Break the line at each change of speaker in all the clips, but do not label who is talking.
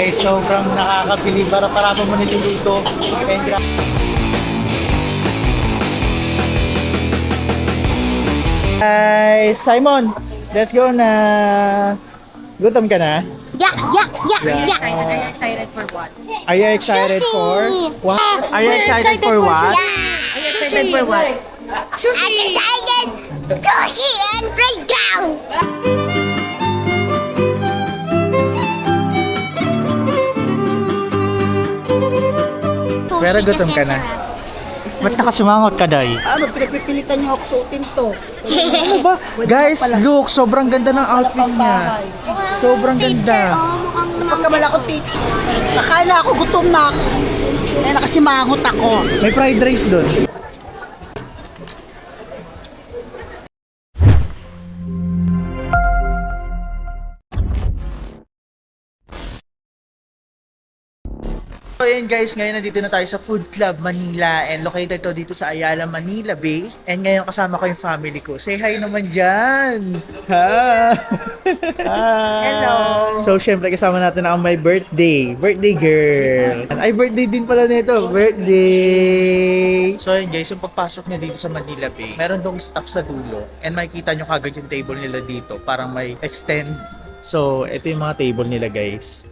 guys, sobrang nakakabilib. Para mo niluluto. And guys, Simon, let's go na. Gutom ka na?
Yeah.
Are you excited for what?
Are you excited for what? Are you excited for what?
Are you excited for what?
I'm excited! Sushi and playground!
Pero gutom ka na. Ba't nakasumangot ka, Day?
Ano, pinagpipilitan niyo ako suotin to.
Ano ba? Guys, look, sobrang ganda ng outfit niya. Sobrang ganda.
Pagkamala ko, teacher. Akala ako gutom na ako. Eh, nakasimangot ako.
May fried rice doon. So ayan guys, ngayon nandito na tayo sa Food Club Manila and located to dito sa Ayala, Manila Bay. And ngayon kasama ko yung family ko. Say hi naman dyan! Ha! Hi!
Hello!
So syempre kasama natin ang my birthday. Birthday girl! Ay, birthday din pala nito. Birthday! So ayan guys, yung pagpasok niya dito sa Manila Bay, meron dong staff sa dulo. And makikita nyo kagad yung table nila dito. Parang may extend. So ito yung mga table nila guys.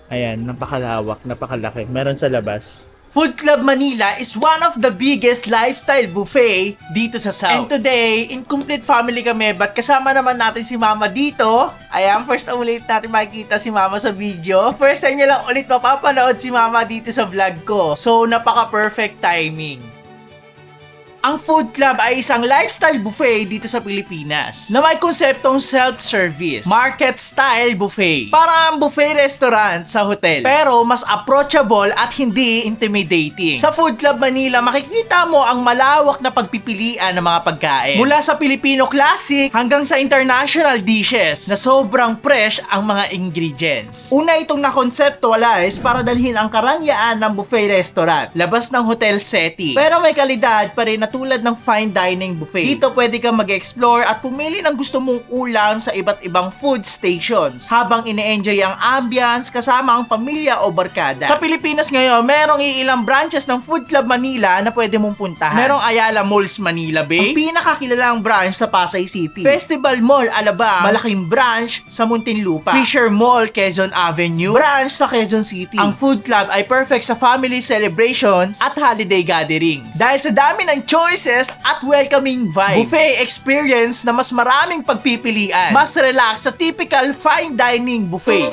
Ayan, napakalawak, napakalaki. Meron sa labas. Food Club Manila is one of the biggest lifestyle buffet dito sa South. And today, incomplete family kami, but kasama naman natin si Mama dito. Ayan, first ulit natin makikita si Mama sa video. First time niya lang ulit mapapanood si Mama dito sa vlog ko. So, napaka-perfect timing. Ang Food Club ay isang lifestyle buffet dito sa Pilipinas na may konseptong self-service, market-style buffet. Parang buffet restaurant sa hotel, pero mas approachable at hindi intimidating. Sa Food Club Manila, makikita mo ang malawak na pagpipilian ng mga pagkain. Mula sa Filipino classic hanggang sa international dishes na sobrang fresh ang mga ingredients. Una itong na-conceptualize para dalhin ang karangyaan ng buffet restaurant, labas ng hotel setting. Pero may kalidad pa rin na tulad ng fine dining buffet. Dito pwede kang mag-explore at pumili ng gusto mong ulam sa iba't ibang food stations habang ine-enjoy ang ambience kasama ang pamilya o barkada. Sa Pilipinas ngayon, merong iilang branches ng Food Club Manila na pwede mong puntahan. Merong Ayala Malls Manila Bay, ang pinakakilalang branch sa Pasay City. Festival Mall Alabang, malaking branch sa Muntinlupa. Fisher Mall Quezon Avenue, branch sa Quezon City. Ang Food Club ay perfect sa family celebrations at holiday gatherings. Dahil sa dami ng choices at welcoming vibe. Buffet experience na mas maraming pagpipilian. Mas relax sa typical fine dining buffet.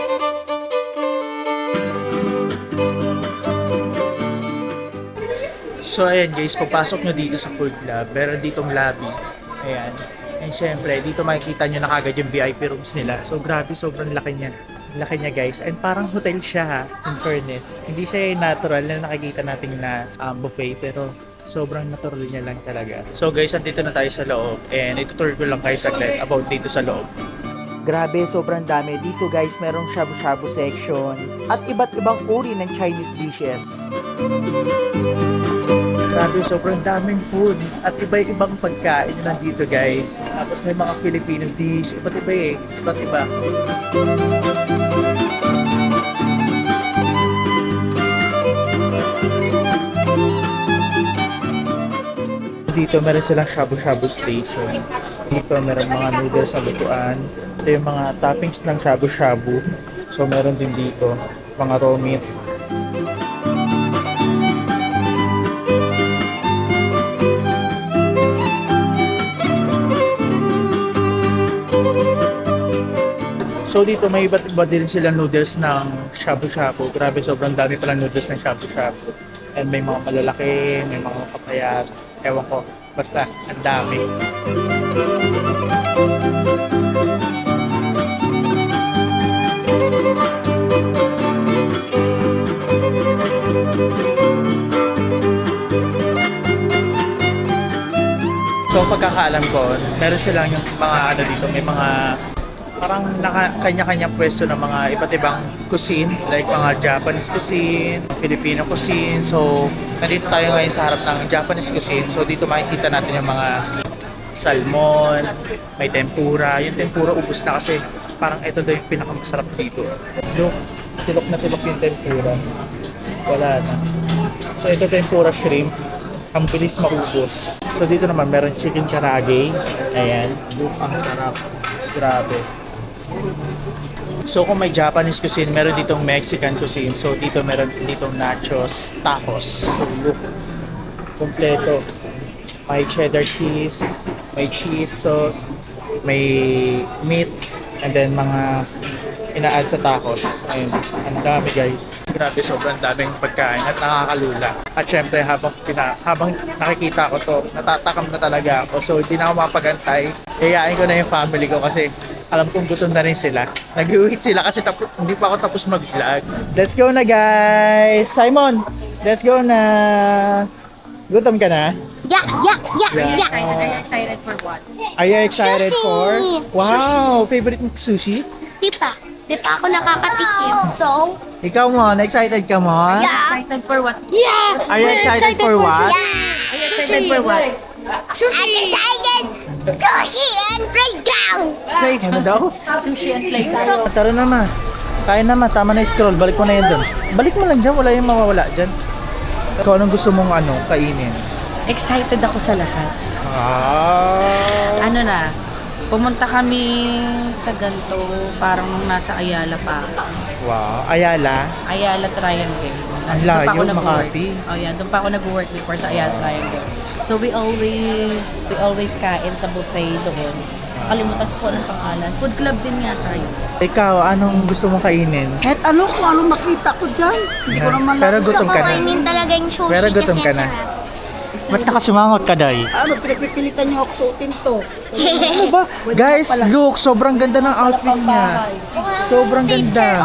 So ayan guys, pagpasok nyo dito sa Food Club, meron ditong lobby. Ayan. And syempre, dito makikita nyo na kagad yung VIP rooms nila. So grabe, sobrang laki niya. Laki niya guys. And parang hotel siya ha, in fairness. Hindi siya yung natural na nakikita natin na buffet, pero sobrang natural niya lang talaga. So guys, andito na tayo sa loob and itutur ko lang kayo saglit about dito sa loob. Grabe, sobrang dami. Dito guys, merong shabu-shabu section at iba't ibang uri ng Chinese dishes. Grabe, sobrang daming food at iba-ibang pagkain nandito guys. Tapos may mga Filipino dish. Iba't iba eh. Iba't iba. Dito meron silang shabu-shabu station. Dito meron mga noodles sa lutuan. Ito yung mga toppings ng shabu-shabu. So meron din dito mga raw meat. So dito may iba't iba din silang noodles ng shabu-shabu. Grabe, sobrang dami palang noodles ng shabu-shabu. And may mga malalaki, may mga papayat. Ewan ko, basta ang dami. So pagkakaalam ko, meron silang yung mga ano dito, may mga parang kanya-kanyang pwesto ng mga iba't ibang cuisine, like mga Japanese cuisine, Filipino cuisine. So, nandito tayo ngayon sa harap ng Japanese cuisine. So, dito makikita natin yung mga salmon, may tempura. Yung tempura ubos na kasi parang ito daw yung pinakamasarap dito. Look, tilok na tilok yung tempura. Wala na. So ito tempura shrimp. Ang bilis maubos. So dito naman meron chicken karage. Ayan. Ang sarap. Grabe. So kung may Japanese cuisine, meron ditong Mexican cuisine. So dito meron ditong nachos, tacos. So look. Kompleto. May cheddar cheese, may cheese sauce, may meat, and then mga ina-add sa tacos. Ayun, ang dami guys. Grabe, sobrang daming pagkain at nakakalula. At syempre, habang nakikita ko to, natatakam na talaga ako. So, hindi na ako mapagantay. Iyayain ko na yung family ko kasi alam kong gutom na rin sila. Nag-wait sila kasi hindi pa ako tapos mag-vlog. Let's go na guys! Simon! Let's go na! Gutom ka na?
Yeah, yeah, yeah,
Are you
yeah.
excited? Are you excited for what?
Are you excited
Sushi!
for? Wow! Favorite mo sushi?
Di pa ako nakakatikim. So,
Ikaw mo, excited ka mo?
yeah.
Excited for what?
Yeah.
Are you
We're
excited for what?
Yeah.
Are you excited for what?
I'm excited. Sushi and playground.
Ano daw?
Sushi and playground.
Tara na ma. Kaya na ma, tama na yung scroll. Balik mo na yun doon. Balik mo lang dyan, wala yung mawawala dyan. Ikaw, anong gusto mong kainin?
Excited ako sa lahat.
Ah.
Ano na, pumunta kami sa ganito, parang nasa Ayala pa.
Wow. Ayala.
Ayala Triangle.
Ang
Doon pa
layo,
ako nag-work.
Makati.
Oh yeah, doon pa ako nag-work before sa Ayala Triangle. So we always kain sa buffet doon. Kalimutan ko ng pangalan. Food club din nga tayo.
Ikaw, anong gusto mong kainin?
Kahit ano, kung ano makita ko dyan. Hindi ko naman
Pero
lang
gutom ka na.
Kainin talaga yung sushi
Pero gutom
kasi
ka
ang
na.
sarap.
Ba't nakasimangot ka, Day?
Ano, pinagpipilitan niyo ako suotin to.
Ano ba? Guys, look, sobrang ganda ng outfit niya. Sobrang ganda.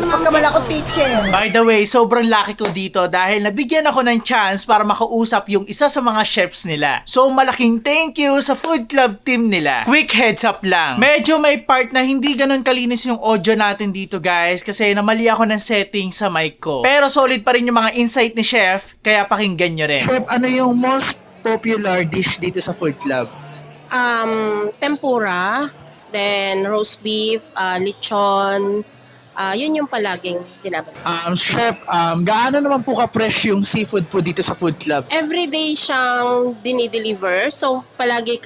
Pagkamala ko teacher.
By the way, sobrang lucky ko dito dahil nabigyan ako ng chance para makausap yung isa sa mga chefs nila. So malaking thank you sa food club team nila. Quick heads up lang. Medyo may part na hindi ganun kalinis yung audio natin dito guys kasi namali ako ng setting sa mic ko. Pero solid pa rin yung mga insight ni chef kaya pakinggan nyo rin. Chef, ano yung most popular dish dito sa food club?
Tempura, then roast beef, lechon, yun yung palaging ginagawa.
Chef, gaano naman po ka-fresh yung seafood po dito sa food club?
Everyday siyang dinideliver, so palagi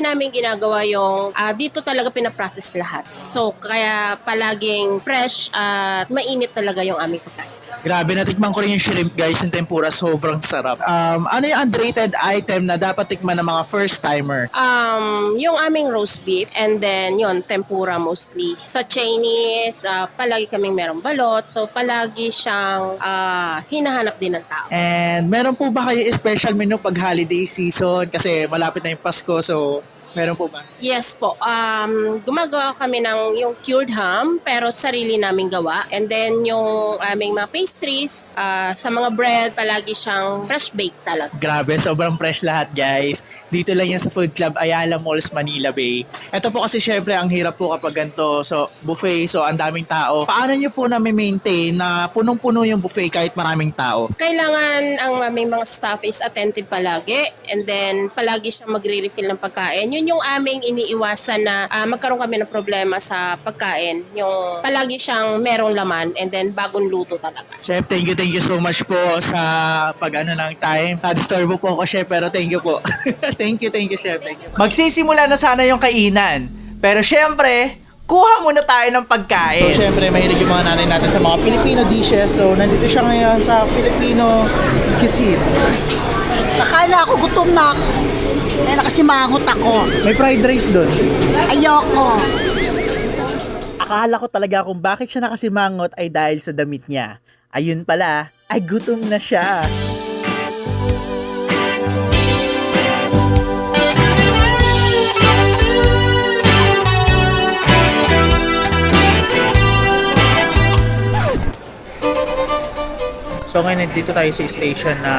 namin ginagawa yung dito talaga pinaprocess lahat. So kaya palaging fresh at mainit talaga yung aming pagkain.
Grabe, natikman ko rin yung shrimp guys, yung tempura, sobrang sarap. Ano yung underrated item na dapat tikman ng mga first timer?
Yung aming roast beef and then yun, tempura mostly. Sa Chinese, palagi kaming merong balot, so palagi siyang hinahanap din ng tao.
And meron po ba kayo special menu pag holiday season? Kasi malapit na yung Pasko, so meron po ba?
Yes po. Gumagawa kami ng yung cured ham pero sarili naming gawa. And then yung aming mga pastries, sa mga bread, palagi siyang fresh baked talaga.
Grabe, sobrang fresh lahat guys. Dito lang yan sa Food Club Ayala Malls, Manila Bay. Ito po kasi syempre ang hirap po kapag ganito. So buffet, so ang daming tao. Paano nyo po na-maintain na punong-puno yung buffet kahit maraming tao?
Kailangan ang aming mga staff is attentive palagi. And then palagi siyang magre-refill ng pagkain. Yun yung aming iniiwasan na magkaroon kami ng problema sa pagkain. Yung palagi siyang merong laman and then bagong luto talaga.
Chef, thank you so much po sa pag-ano ng time. Na-disturbo po ako, Chef, pero thank you po. thank you, Chef. Thank you. Magsisimula na sana yung kainan. Pero syempre, kuha muna tayo ng pagkain. So, syempre, mahilig yung mga nanay natin sa mga Filipino dishes. So, nandito siya ngayon sa Filipino cuisine.
Akala ko gutom na ako. Eh, nakasimangot ako.
May fried rice doon.
Ayoko.
Akala ko talaga kung bakit siya nakasimangot ay dahil sa damit niya. Ayun pala, ay gutom na siya. So ngayon nandito tayo sa station na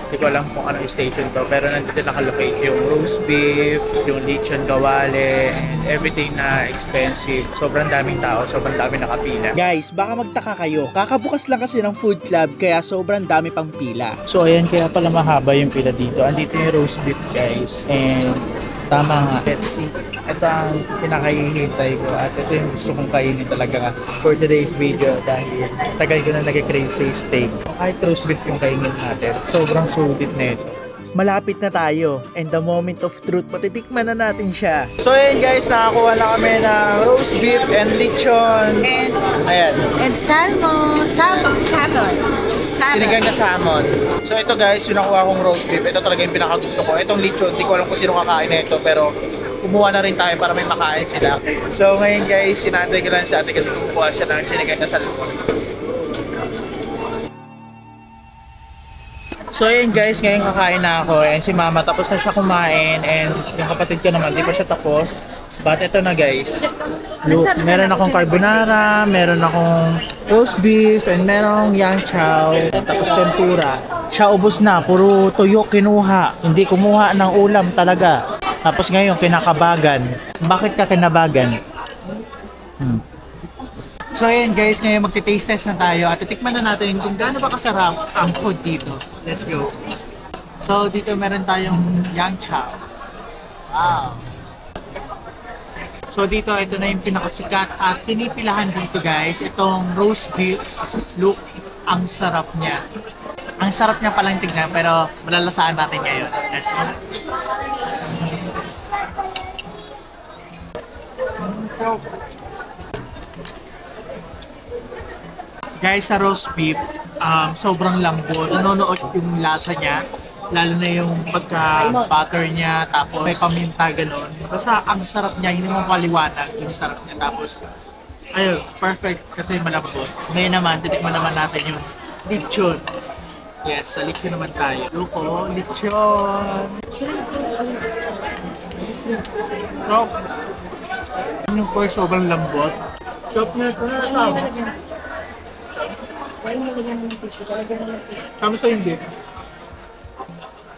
hindi ko alam kung ano yung station to, pero nandito nakalocate yung roast beef, yung lechon kawale, and everything na expensive. Sobrang daming tao, sobrang daming nakapila. Guys, baka magtaka kayo, kakabukas lang kasi ng food club kaya sobrang dami pang pila. So ayan, kaya pala mahaba yung pila dito. Andito yung roast beef guys, and Tama nga. Let's see. Ito ang pinakahihintay ko at ito yung gusto kong kainin talaga for today's video dahil tagal ko na nag-crave sa steak. Kahit roast beef yung kainin natin, sobrang sulit na ito. Malapit na tayo and the moment of truth, patitikman na natin siya. So ayan guys, nakakuha na kami ng roast beef and lechon. And ayan,
And salmon. Salmon.
sinigang na salmon. So ito guys, yung nakuha kong roast beef, ito talaga yung pinakagusto ko. Itong lechon, di ko alam kung sino kakain na ito, pero kumuha na rin tayo para may makain sila. So ngayon guys, sinatay ko lang sa ate kasi kumuha siya ng sinigang na salmon. So ayun guys, ngayon kakain na ako and si mama tapos na siya kumain and yung kapatid ko naman, di pa siya tapos. But ito na guys, look, meron akong carbonara, meron akong roast beef, and merong yang chow, tapos tempura. Siya ubos na, puro tuyo kinuha, hindi kumuha ng ulam talaga. Tapos ngayon kinakabagan. Bakit ka kinabagan? So ayan guys, ngayon magti-taste test na tayo at titikman na natin kung gaano ba kasarap ang food dito. Let's go! So dito meron tayong yang chow. Wow! So dito, ito na yung pinakasikat at pinipilahan dito guys, itong roast beef. Look, ang sarap niya. Ang sarap niya palang tignan pero malalasaan natin ngayon. Let's go! Guys, sa roast beef, sobrang lambot. Nanonood yung lasa niya. Lalo na yung pagka-butter niya, tapos may paminta, ganun. Basta ang sarap niya, hindi mo maliwanag yung sarap niya. Tapos, ayun, perfect kasi malambot. Ngayon naman, titikman naman natin yung lechon. Yes, sa lechon naman tayo. Luko, lechon! Top! Yung pork sobrang lambot. Top na ito na tama. Kami sa hindi.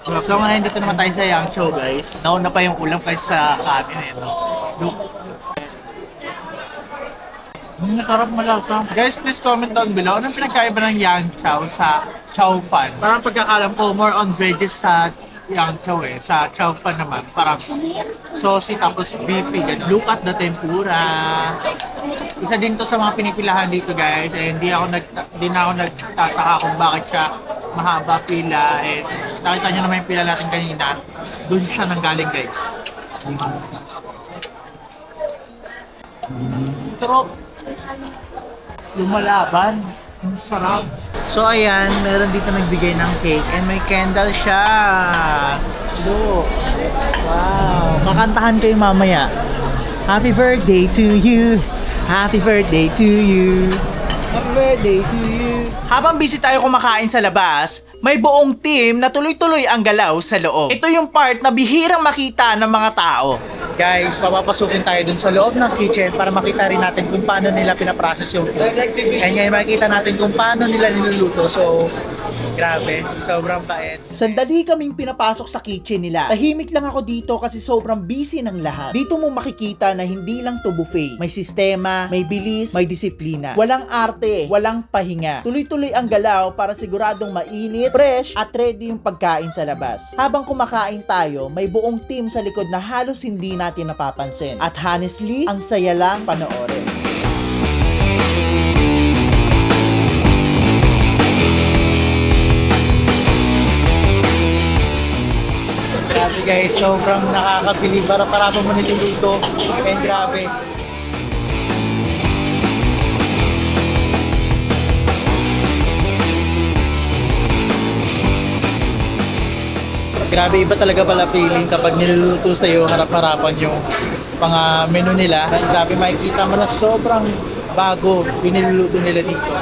So ngayon dito naman tayo sa yang chow guys. Nauna pa yung ulam kaysa sa kanin eh. No? Look. Sarap malasa. Guys, please comment down below. Anong pinagkaiba ng yang chow sa chow fan? Parang pagkakalam ko, more on veggies sa yang chow eh. Sa chow fan naman, parang saucy tapos beefy. Look at the tempura. Isa din to sa mga pinipilahan dito guys. Eh, hindi na ako nagtataka kung bakit siya mahaba pila. Eh, nakita nyo naman yung pila natin kanina. Doon siya nanggaling guys. Pero lumalaban. Ang sarap. So ayan, meron dito nagbigay ng cake and may candle siya. Look. Wow. Kakantahan kayo mamaya. Happy birthday to you. Happy birthday to you. Happy birthday to you. Habang busy tayo kumakain sa labas, may buong team na tuloy-tuloy ang galaw sa loob. Ito yung part na bihirang makita ng mga tao. Guys, papapasukin tayo dun sa loob ng kitchen para makita rin natin kung paano nila pinaprocess yung food. And ngayon makikita natin kung paano nila niluluto. So, grabe, sobrang bait. Sandali kaming pinapasok sa kitchen nila. Tahimik lang ako dito kasi sobrang busy ng lahat. Dito mo makikita na hindi lang to buffet. May sistema, may bilis, may disiplina. Walang arte, walang pahinga. Tuloy-tuloy ang galaw para siguradong mainit, fresh, at ready yung pagkain sa labas. Habang kumakain tayo, may buong team sa likod na halos hindi natin napapansin. At honestly, ang saya lang panoorin. Grabe guys, sobrang nakakabilib. Para mo niluluto. And grabe. Grabe, iba talaga pala feeling kapag niluluto sa'yo, harap-harapan yung mga menu nila. Grabe, makikita mo na sobrang bago yung niluluto nila dito.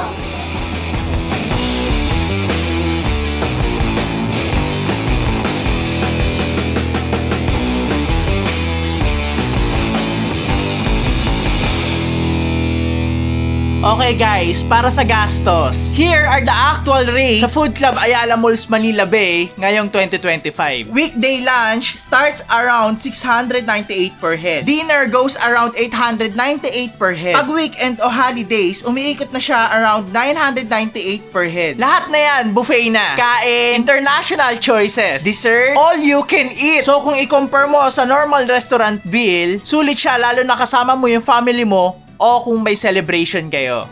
Okay guys, para sa gastos. Here are the actual rates sa Food Club Ayala Malls Manila Bay ngayong 2025. Weekday lunch starts around 698 per head. Dinner goes around 898 per head. Pag weekend o holidays, umiikot na siya around 998 per head. Lahat na yan, buffet na. Kain, international choices, dessert, all you can eat. So kung i-compare mo sa normal restaurant bill, sulit siya lalo na kasama mo yung family mo o kung may celebration kayo.